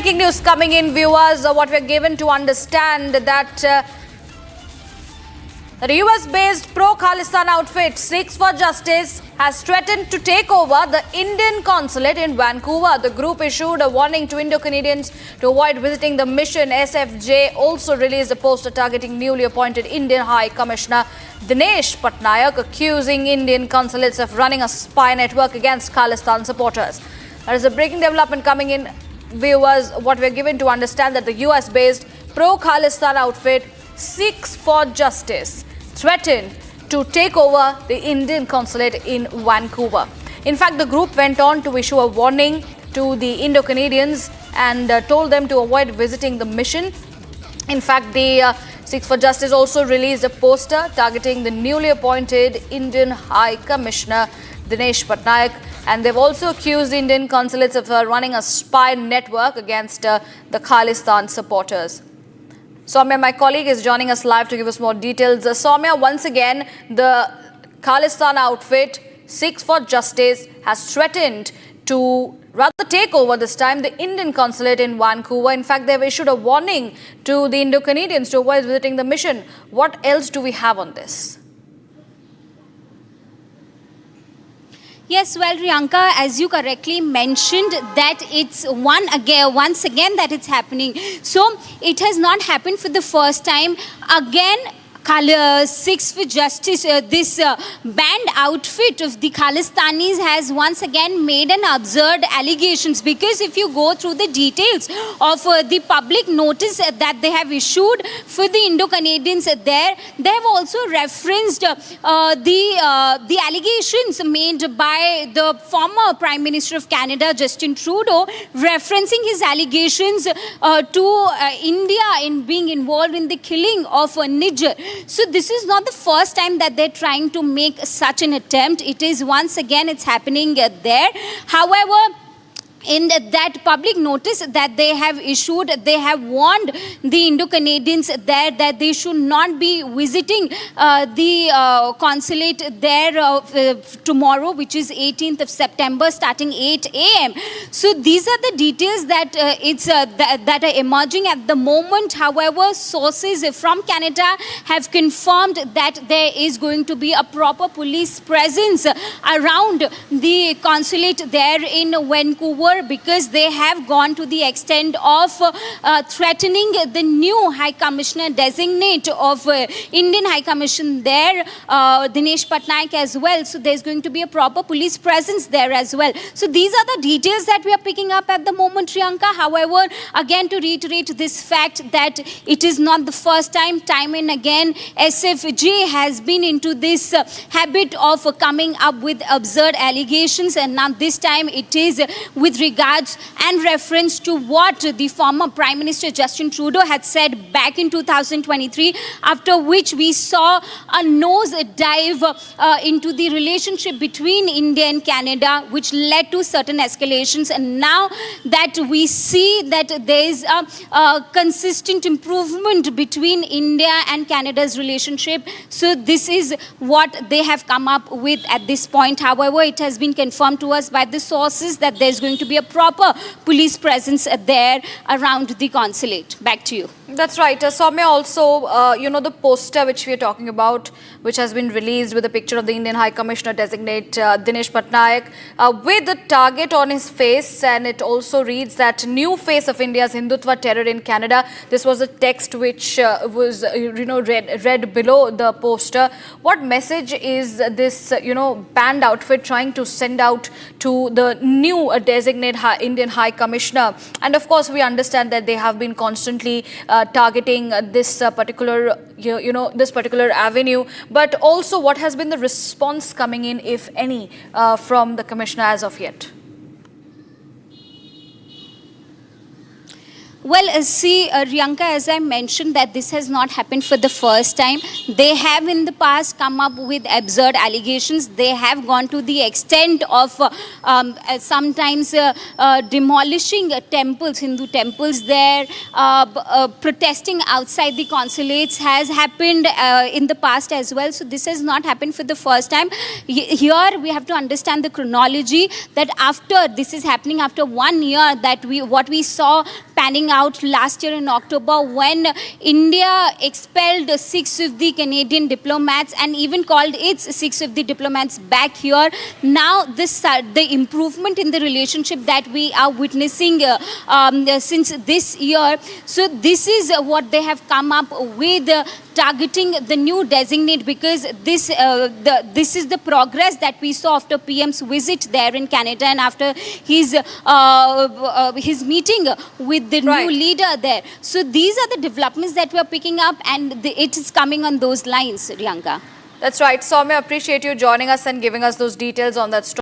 breaking news coming in, viewers. What we're given to understand that the US-based pro-Khalistan outfit Sikhs for Justice has threatened to take over the Indian Consulate in Vancouver. The group issued a warning to Indo-Canadians to avoid visiting the mission. SFJ also released a poster targeting newly appointed Indian High Commissioner Dinesh Patnaik, accusing Indian consulates of running a spy network against Khalistan supporters. There is a breaking development coming in, viewers. What we're given to understand that the US-based pro-Khalistan outfit Sikhs for Justice threatened to take over the Indian Consulate in Vancouver. In fact, the group went on to issue a warning to the Indo-Canadians and told them to avoid visiting the mission. In fact, the Sikhs for Justice also released a poster targeting the newly appointed Indian High Commissioner Dinesh Patnaik, and they've also accused Indian consulates of running a spy network against the Khalistan supporters. Soumya, my colleague, is joining us live to give us more details. Soumya, once again, the Khalistan outfit, Sikhs for Justice, has threatened to rather take over this time the Indian Consulate in Vancouver. In fact, they've issued a warning to the Indo-Canadians to avoid visiting the mission. What else do we have on this? Yes, well, Riyanka, as you correctly mentioned, that it's once again that it's happening. So it has not happened for the first time. Again, Sikhs for Justice, this band outfit of the Khalistanis has once again made an absurd allegations, because if you go through the details of the public notice that they have issued for the Indo-Canadians there, they have also referenced the allegations made by the former Prime Minister of Canada, Justin Trudeau, referencing his allegations to India in being involved in the killing of Niger. So this is not the first time that they're trying to make such an attempt. It is once again, it's happening there. However, in that public notice that they have issued, they have warned the Indo-Canadians there that they should not be visiting the consulate there tomorrow, which is 18th of September, starting 8 a.m. So these are the details that that are emerging at the moment. However, sources from Canada have confirmed that there is going to be a proper police presence around the consulate there in Vancouver, because they have gone to the extent of threatening the new High Commissioner designate of Indian High Commission there, Dinesh Patnaik, as well. So there's going to be a proper police presence there as well. So these are the details that we are picking up at the moment, Riyanka. However, again, to reiterate this fact that it is not the first time, time and again, SFJ has been into this habit of coming up with absurd allegations, and now this time it is with regards and reference to what the former Prime Minister Justin Trudeau had said back in 2023, after which we saw a nose dive into the relationship between India and Canada, which led to certain escalations. And now that we see that there is a consistent improvement between India and Canada's relationship, so this is what they have come up with at this point. However, it has been confirmed to us by the sources that there's going to be a proper police presence there around the consulate. Back to you. That's right. Soumya, also, the poster which we are talking about, which has been released with a picture of the Indian High Commissioner designate Dinesh Patnaik with a target on his face, and it also reads that new face of India's Hindutva terror in Canada. This was a text which was read below the poster. What message is this band outfit trying to send out to the new designate Indian High Commissioner? And of course, we understand that they have been constantly targeting this particular avenue, but also what has been the response coming in, if any, from the Commissioner as of yet? Well, see, Riyanka, as I mentioned, that this has not happened for the first time. They have in the past come up with absurd allegations. They have gone to the extent of sometimes demolishing temples, Hindu temples there, protesting outside the consulates has happened in the past as well. So this has not happened for the first time. Here we have to understand the chronology that after this is happening after 1 year that what we saw panning out last year in October when India expelled 6 of the Canadian diplomats and even called its 6 of the diplomats back here. Now the improvement in the relationship that we are witnessing since this year. So this is what they have come up with, targeting the new designate, because this is the progress that we saw after PM's visit there in Canada and after his meeting with the new leader there. So these are the developments that we are picking up, and it is coming on those lines, Riyanka. That's right. Soumya, appreciate you joining us and giving us those details on that story.